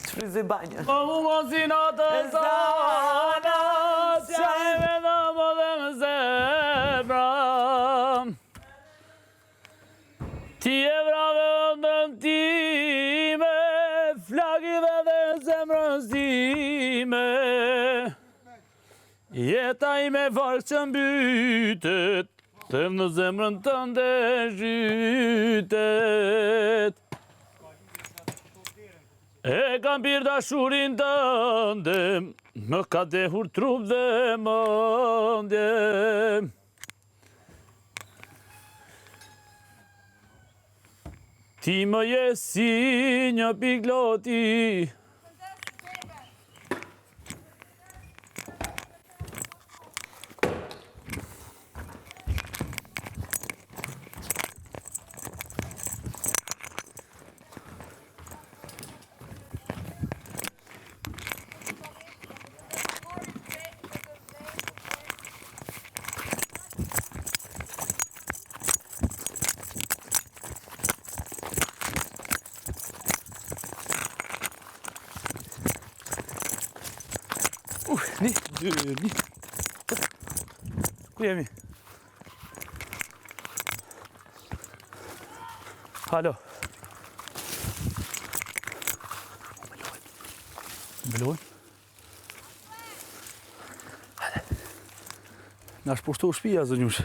Shfryzi banjë. Po mu mosinat të zana, s'ja e vedëm dhe më zemra. Ti e vrave ndën time, flagi dhe zemrës time. Jeta ime falë që mbytet, them në zemrën tënde zhytet. E kam pirë dashurin tënde, më ka dehur trup dhe mendje. Ti më je si një pikloti. Një. Ku jemi? Halo. Mbelojnë? Na shpushtu shpia, zënjush.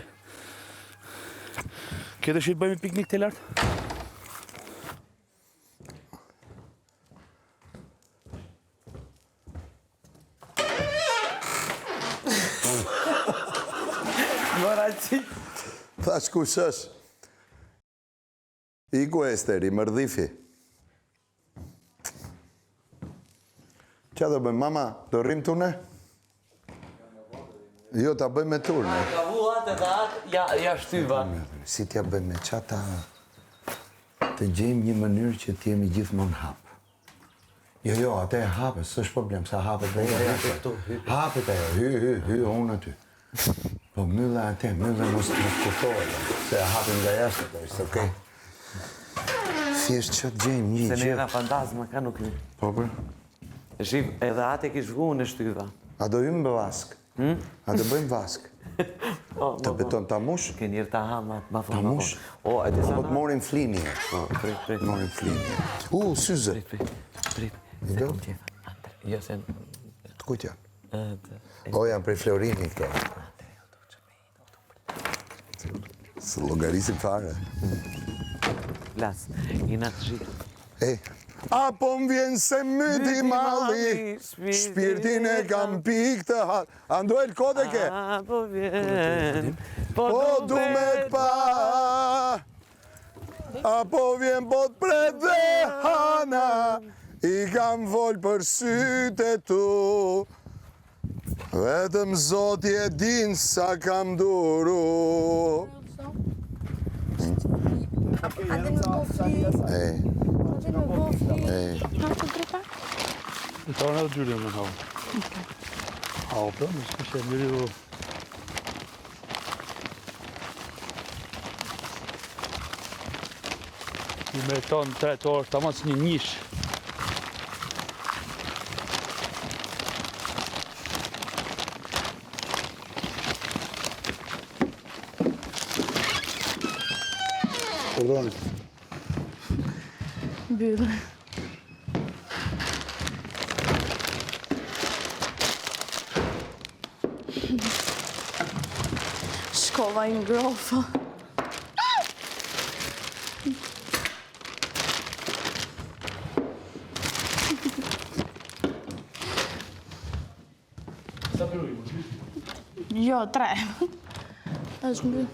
Ke dëshirë bëjmë piknik të lartë? Thash kush është? Iku Esteri, mërdhifi. Qa do bëjmë, mama? Do rrim tune? Jo, ta bëjmë me turne. Ka vu atë dhe atë, ja shtyva. Si t'ja bëjmë, qa ta të gjejmë një mënyrë që t'jemi gjithmonë hapë. Jo, atë e hapë, s'është problem, sa hapët dhe e hapët e, hy, unë aty. Po mylla atë, mylla mos kuptohet, se hapim nga jashtë të është, okej? Thjesht që të gjejmë një gjë. Se nera fantazma ka nuk një. Po për? Shqip, edhe atë e kish vu në shtyva. A do jemi me vask? A do bëjmë vask? Të beton të amush? Ke njërë të hamat, ma Të amush? O, e disa Po të morim flinje. Prit. Morim flinje. Syze. Prit. I do? Jo, se... Të kujt janë? O, janë prej Florini këto. Së logarisim fare. Las, i në të zhitë. Apo m'vjen se myti malli, shpirtin e kam pik të hatë. Ando e l'kode ke? Apo vjen, Po du me t'pa. Apo vjen po t'pret dhe hana, i kam vol për syte tu. Vetëm Zoti e din sa kam duru. Hajde në gofli. Hajde në gofli. Hajde grupa? I ta në dhe gjyri me hau. Hau, për, në shkështë e njëri u... I me tonë 3 orë, ta mas një njishë. Pardon. Byllë. Shkova i ngrofa. Sa përri, më gjithë? Jo, 3. Është mbyllë.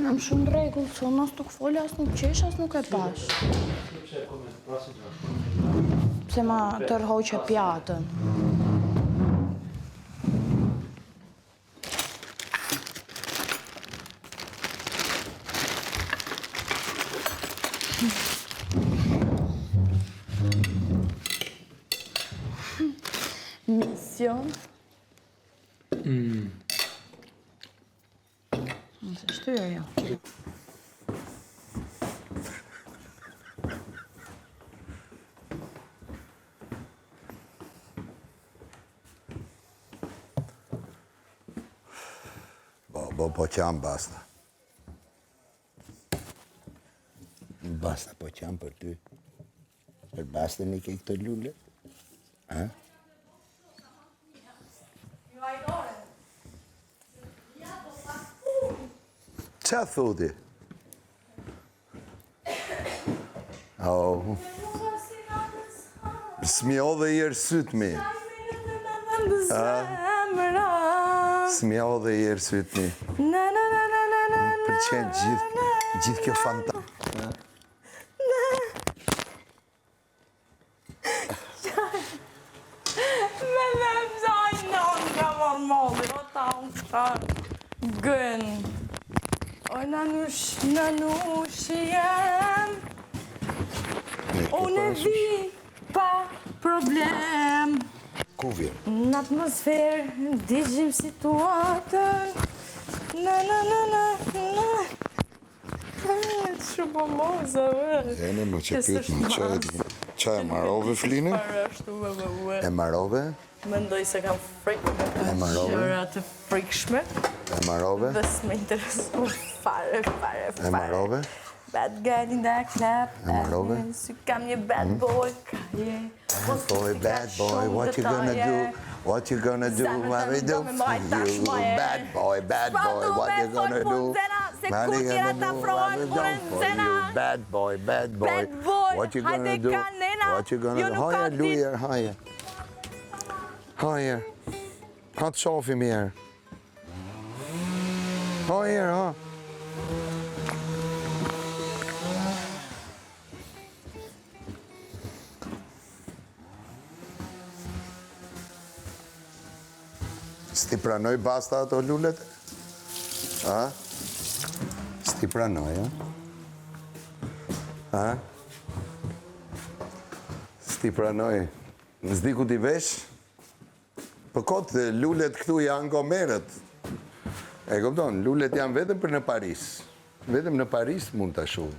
Jam shumë rregull, se unë as nuk fol, as nuk qesh, as nuk e pash. Pse ma tërhoqe pjatën. Mision. Nëse shtyrë, jo. Po qam, basta. Basta, po qam për ty. Për basta një ke këtë lule. Ha? Qa thudi? Oh. Smjo dhe i ersyt mi. Smjo dhe i ersyt mi. Përqen gjithë kjo fanta. Me dhe mëzaj non ka marrë molli, o ta unë shtarë gën. O nanush jem, unë e vi pa problem. Ku vjen? Në atmosferë, digjim situatën. Na. Shumë po moza, vë. Jene më që pytë më, qa e marove, Flini? E marove? Mendoj se kam frikë E marove? gjëra të frikshme. E marove? Dhe s'me interesu fare. E marove? Bad guy in the club. E marove? Si kam një bad boy, ka je. Boy, bad boy, what you gonna do? What you gonna do? What we do for you? Bad boy, what you gonna do? What you gonna do? What we do for you? Bad boy, what you gonna do? What you gonna do? Haja, lujer, haja. Haja. Ha të shofi mirë. Haja, ha. S'ti pranoj basta ato lullet? A? S'ti pranoj, a? S'ti pranoj. S'di ku t'i vesh? Për kotë, lullet këtu janë gomerët. E këpton, lullet janë vetëm për në Paris. Vetëm në Paris mund të shumë.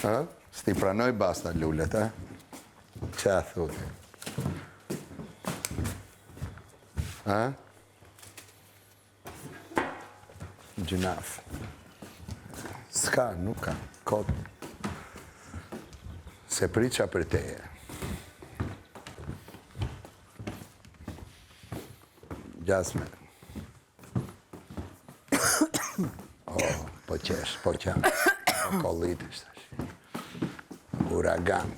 A? S'ti pranoj basta lullet, a? Qa thotë? Ha? Gjunaf. S'ka, nuk ka. Kot. Se priqa për teje. Gjasme. Po qesh, po qam. Kollitis tash. Uragan.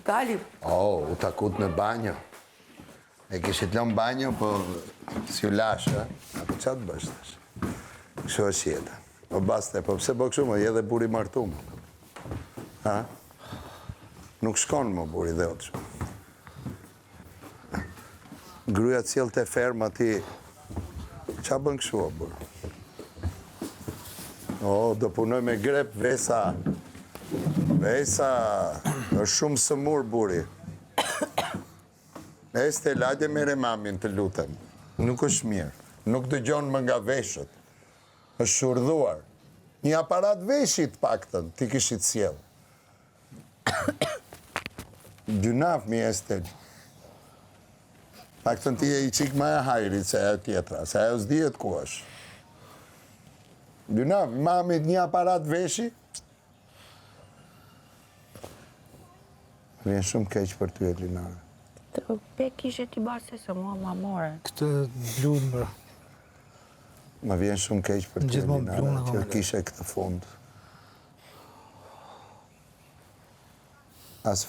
Dali. U takut në banjo. E kishit lënë banjo, po si u lash, a? Apo qa të bësh tash? Kështu është jeta. Po baste, po pse po kështu, më je dhe buri martum. Ha? Nuk shkon më buri dhe otë shumë. Gruja cilë të ferma ti, qa bën kështu o burë? Do punoj me grep, vesa. Vesa, është shumë sëmur buri. Este, lajde mere mamin të lutem. Nuk është mirë. Nuk dëgjon më nga veshët. është shurdhuar. Një aparat veshit paktën, ti kishit sjell. Gjunaf mi Estel. Paktën ti e I qik ma e hajrit se ajo tjetra, se ajo s'dihet ku është. Gjunaf, mamit një aparat veshi? Vjen shumë keq për ty, Elinara. Të pek ishe t'i barë se mua ma more. Këtë blunë, bra. Ma vjen shumë keq për ty, Elinara, që kishe këtë fund. As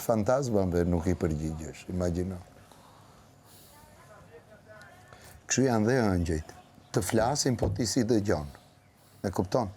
fantazmave nuk I përgjigjesh, imagjino. Kështu janë dhe ëngjëjt. Të të flasin, po ti si dëgjon. E kupton?